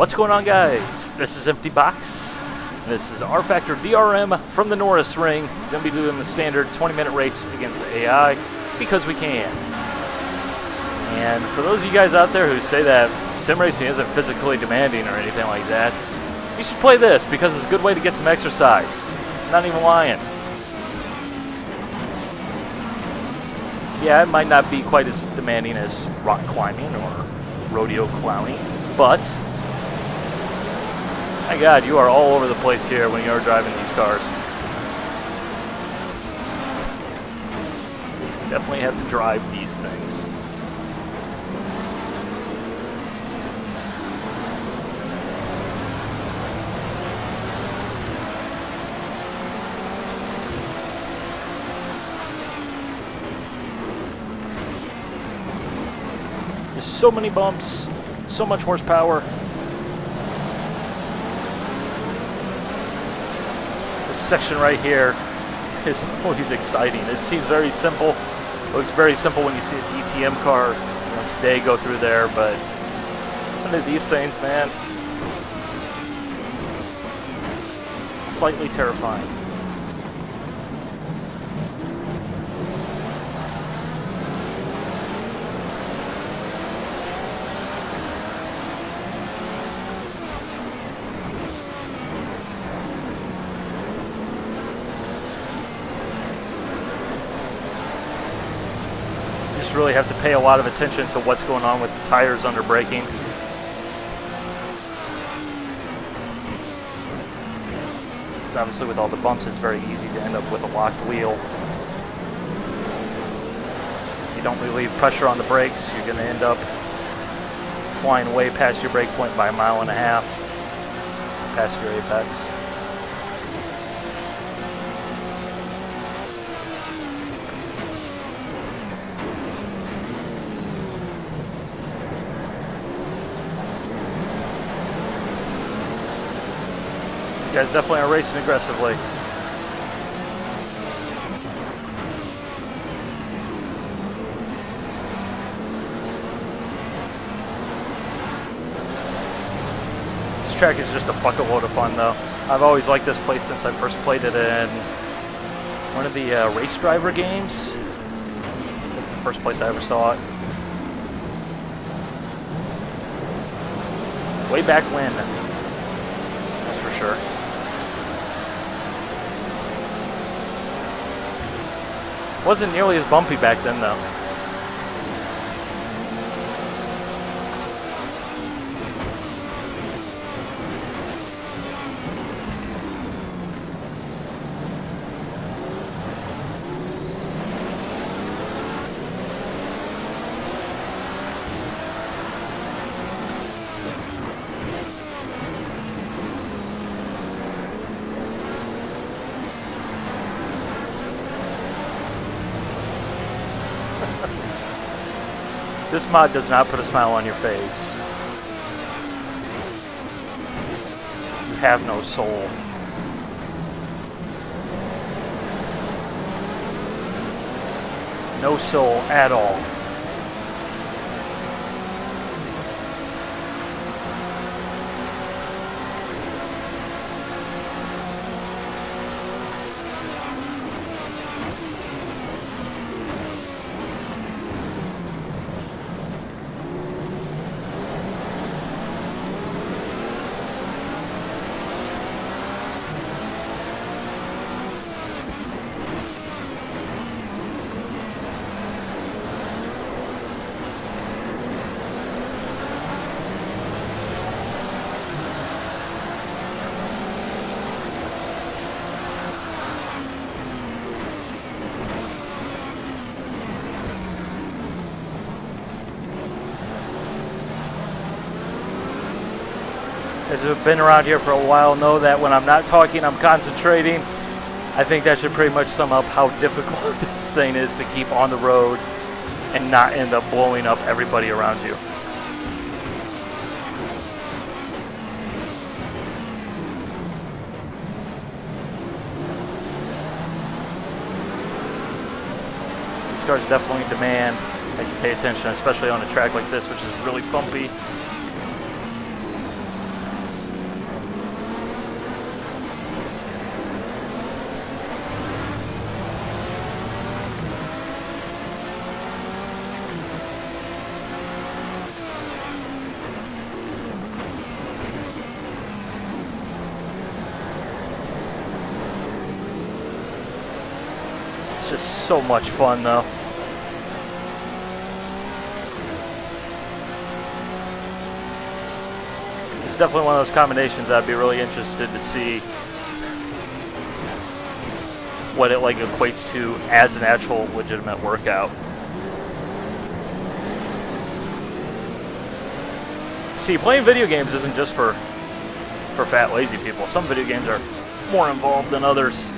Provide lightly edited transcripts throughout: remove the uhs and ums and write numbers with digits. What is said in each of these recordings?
What's going on, guys? This is Empty Box. This is rFactor DRM from the Norisring. Gonna be doing the standard 20-minute race against the AI because we can. And for those of you guys out there who say that sim racing isn't physically demanding or anything like that, you should play this because it's a good way to get some exercise. Not even lying. Yeah, it might not be quite as demanding as rock climbing or rodeo clowning, but my God, you are all over the place here when you're driving these cars. Definitely have to drive these things. There's so many bumps, so much horsepower. This section right here is always exciting. It seems very simple. It looks very simple when you see a DTM car today go through there, but one of these things, man, it's slightly terrifying. Really have to pay a lot of attention to what's going on with the tires under braking. Because obviously with all the bumps it's very easy to end up with a locked wheel. If you don't relieve pressure on the brakes, you're going to end up flying way past your brake point by 1.5 miles, past your apex. You guys definitely are racing aggressively. This track is just a bucket load of fun, though. I've always liked this place since I first played it in one of the race driver games. That's the first place I ever saw it. Way back when, that's for sure. Wasn't nearly as bumpy back then, though. This mod does not put a smile on your face. You have no soul. No soul at all. As have been around here for a while know that when I'm not talking, I'm concentrating. I think that should pretty much sum up how difficult this thing is to keep on the road and not end up blowing up everybody around you. These cars definitely demand that you pay attention, especially on a track like this, which is really bumpy. just so much fun, though. It's definitely one of those combinations I'd be really interested to see what it like equates to as an actual legitimate workout. See, playing video games isn't just for fat, lazy people. Some video games are more involved than others.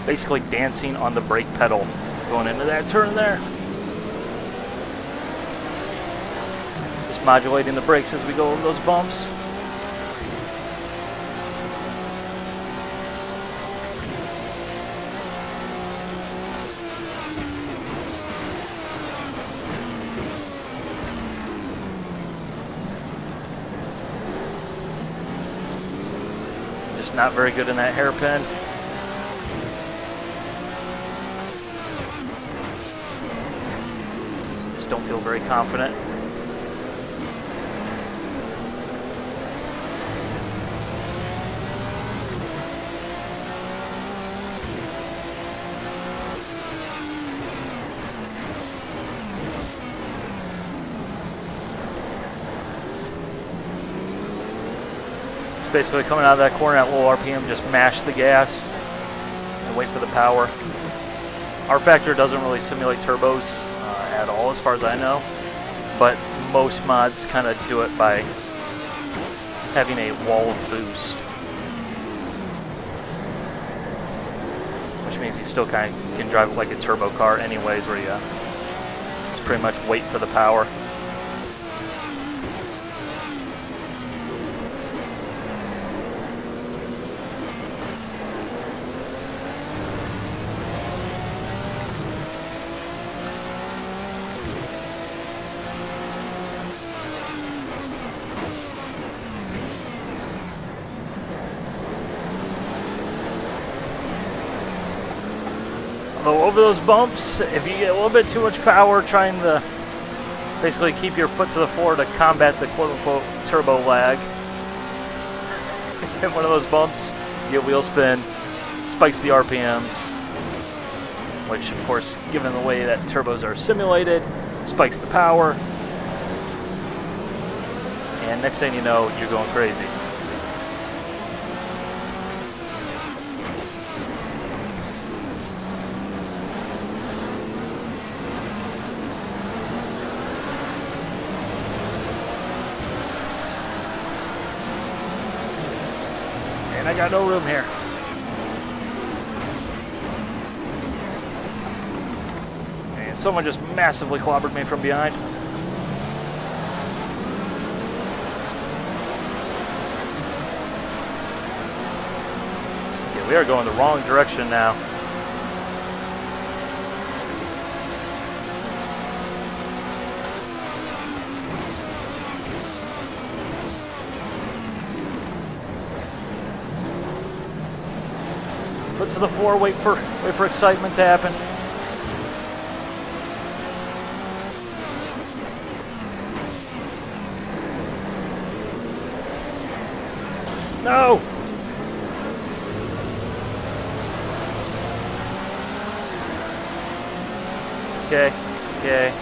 Basically dancing on the brake pedal going into that turn there. Just modulating the brakes as we go over those bumps. Just not very good in that hairpin. Don't feel very confident. It's basically coming out of that corner at low RPM, just mash the gas and wait for the power. rFactor doesn't really simulate turbos at all, as far as I know, but most mods kind of do it by having a wall of boost, which means you still kind of can drive it like a turbo car anyways, where you just pretty much wait for the power. Over those bumps, if you get a little bit too much power trying to basically keep your foot to the floor to combat the quote-unquote turbo lag, in one of those bumps, you get wheel spin, spikes the RPMs, which of course, given the way that turbos are simulated, spikes the power, and next thing you know, you're going crazy. I got no room here. And someone just massively clobbered me from behind. Okay, we are going the wrong direction now. Foot to the floor, wait for excitement to happen. No! It's okay, it's okay.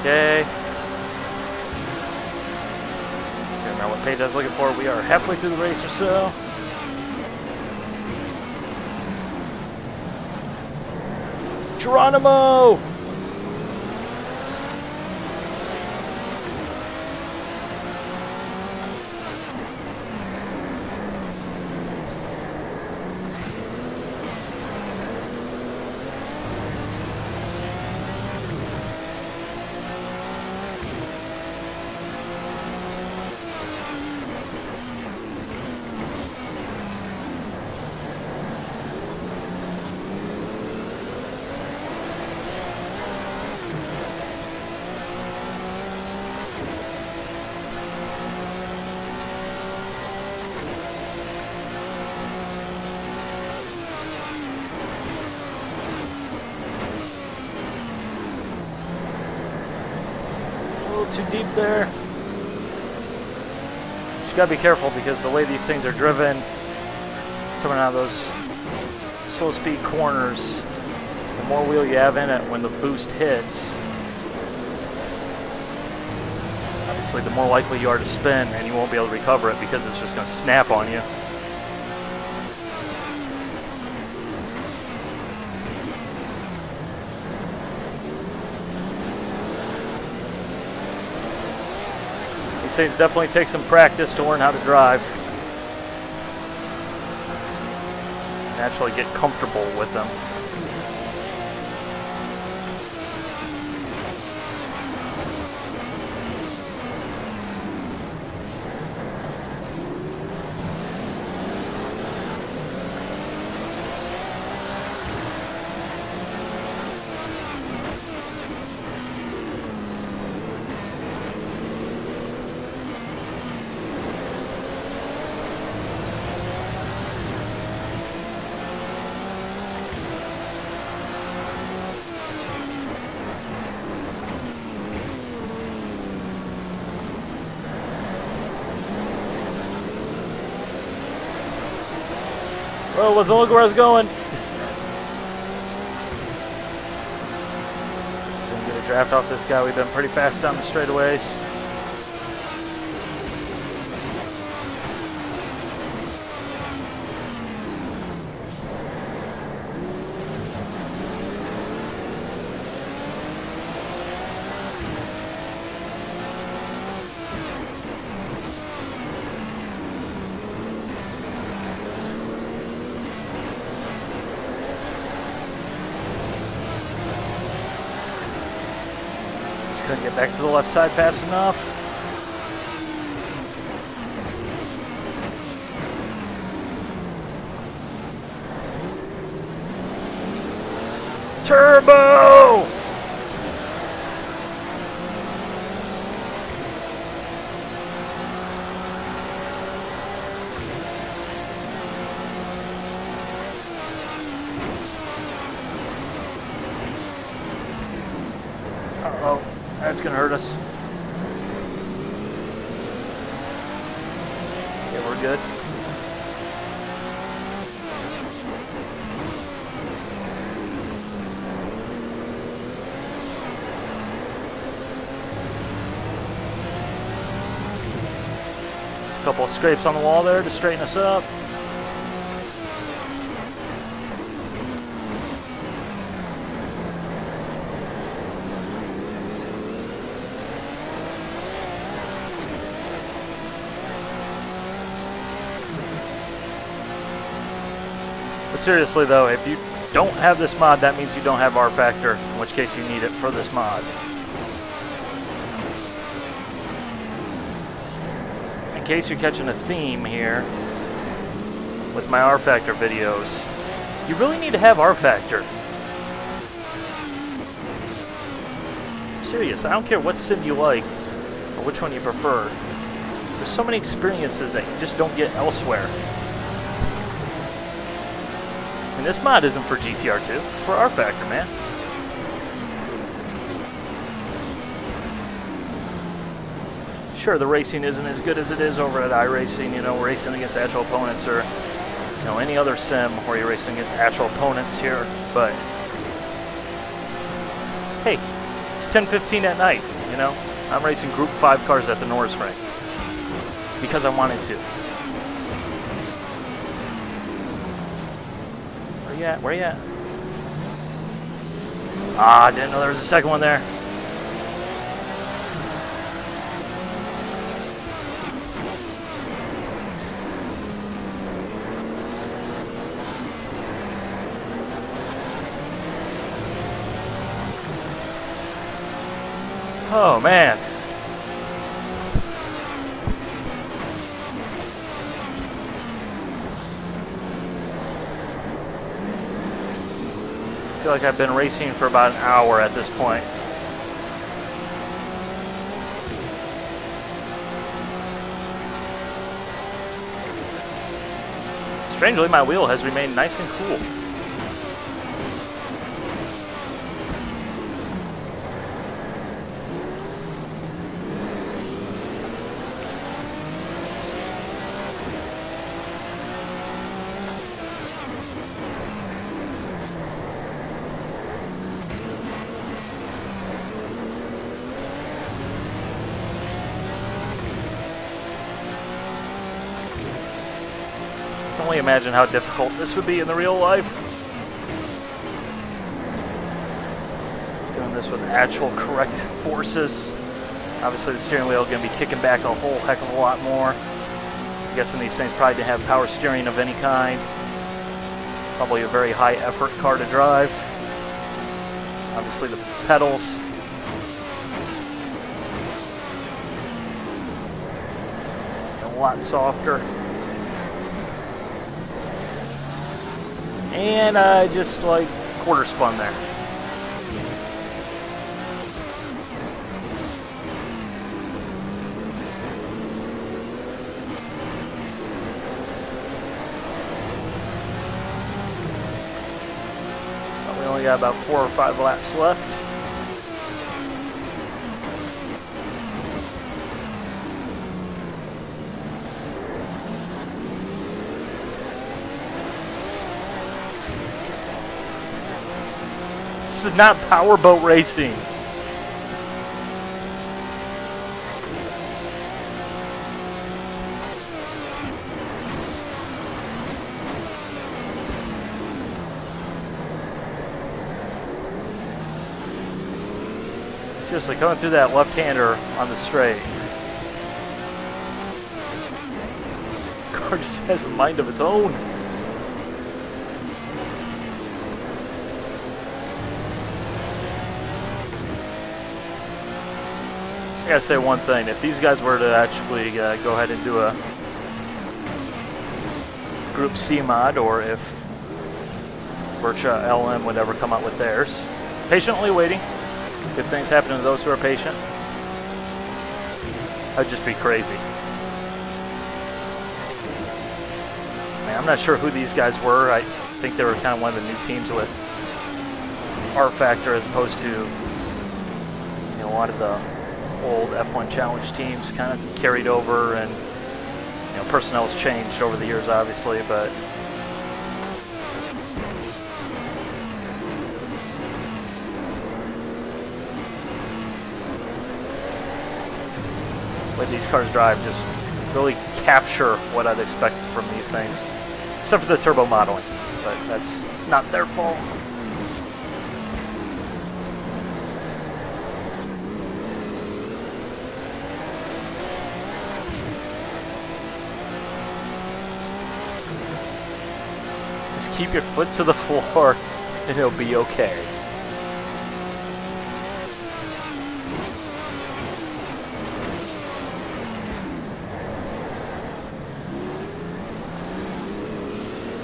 Okay. Can't remember what page I was looking for. We are halfway through the race or so. Geronimo! too deep there. Just gotta be careful because the way these things are driven, coming out of those slow speed corners, the more wheel you have in it when the boost hits, obviously the more likely you are to spin, and you won't be able to recover it because it's just going to snap on you. These things definitely take some practice to learn how to drive. Naturally get comfortable with them. Well, let's look where I was going. Just gonna get a draft off this guy. We've been pretty fast down the straightaways. Couldn't get back to the left side fast enough. Turbo! Uh-oh. That's gonna hurt us. Yeah, we're good. A couple of scrapes on the wall there to straighten us up. But seriously though, if you don't have this mod, that means you don't have rFactor, in which case you need it for this mod. In case you're catching a theme here with my rFactor videos, you really need to have rFactor. I'm serious, I don't care what sim you like or which one you prefer. There's so many experiences that you just don't get elsewhere. And this mod isn't for GTR2, it's for rFactor, man. Sure, the racing isn't as good as it is over at iRacing, you know, racing against actual opponents, or, you know, any other sim where you're racing against actual opponents here, but hey, it's 10:15 at night, you know? I'm racing Group 5 cars at the Norisring because I wanted to. Where you at? Ah, I didn't know there was a second one there. Oh, man. I feel like I've been racing for about an hour at this point. Strangely, my wheel has remained nice and cool. only imagine how difficult this would be in the real life. Doing this with actual correct forces. Obviously the steering wheel is going to be kicking back a whole heck of a lot more. I'm guessing these things probably didn't have power steering of any kind. Probably a very high effort car to drive. Obviously the pedals. A lot softer. And I just like quarter spun there. We only got about 4 or 5 laps left. This is not powerboat racing. Seriously, coming through that left-hander on the straight. The car just has a mind of its own. I gotta say one thing, if these guys were to actually go ahead and do a Group C mod, or if Virtua LM would ever come out with theirs, patiently waiting. Good things happen to those who are patient. That'd just be crazy. Man, I'm not sure who these guys were. I think they were kind of one of the new teams with rFactor, as opposed to, you know, a lot of the old F1 Challenge teams kind of carried over, and you know, personnel's changed over the years, obviously, but the way these cars drive just really capture what I'd expect from these things, except for the turbo modeling, but that's not their fault. Just keep your foot to the floor and it'll be okay.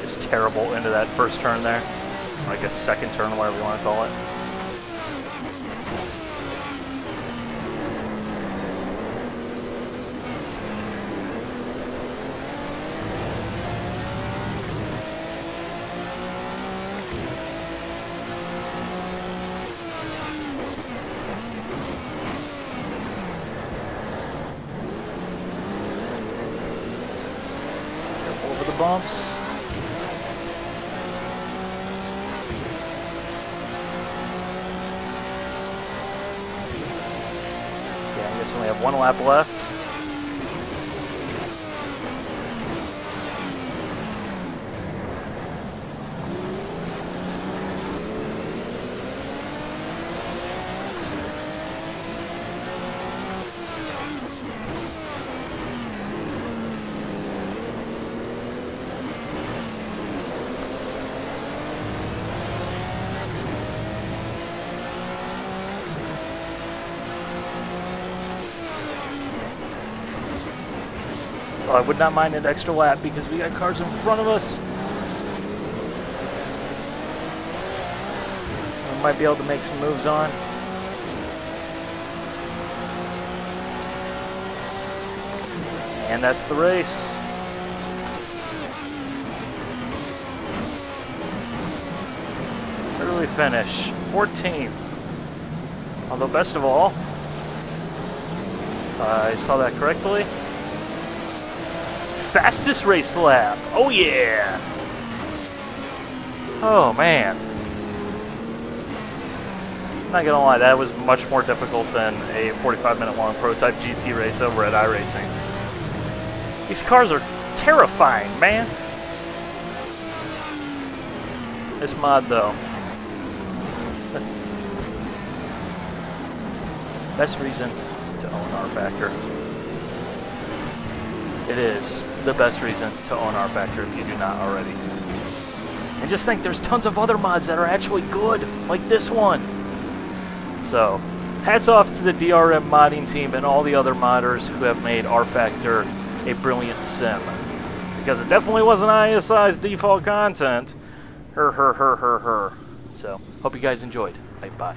Just terrible into that first turn there. I guess second turn, whatever you want to call it. Bumps. Yeah, I guess we only have 1 lap left. Well, I would not mind an extra lap because we got cars in front of us. We might be able to make some moves on. And that's the race. Early finish, 14th. Although best of all, if I saw that correctly, fastest race lap. Oh yeah! Oh man. I'm not gonna lie, that was much more difficult than a 45-minute long prototype GT race over at iRacing. These cars are terrifying, man. This mod, though. Best reason to own rFactor. It is the best reason to own rFactor if you do not already. And just think, there's tons of other mods that are actually good, like this one. So, hats off to the DRM modding team and all the other modders who have made rFactor a brilliant sim. Because it definitely wasn't ISI's default content. So, hope you guys enjoyed. Bye-bye.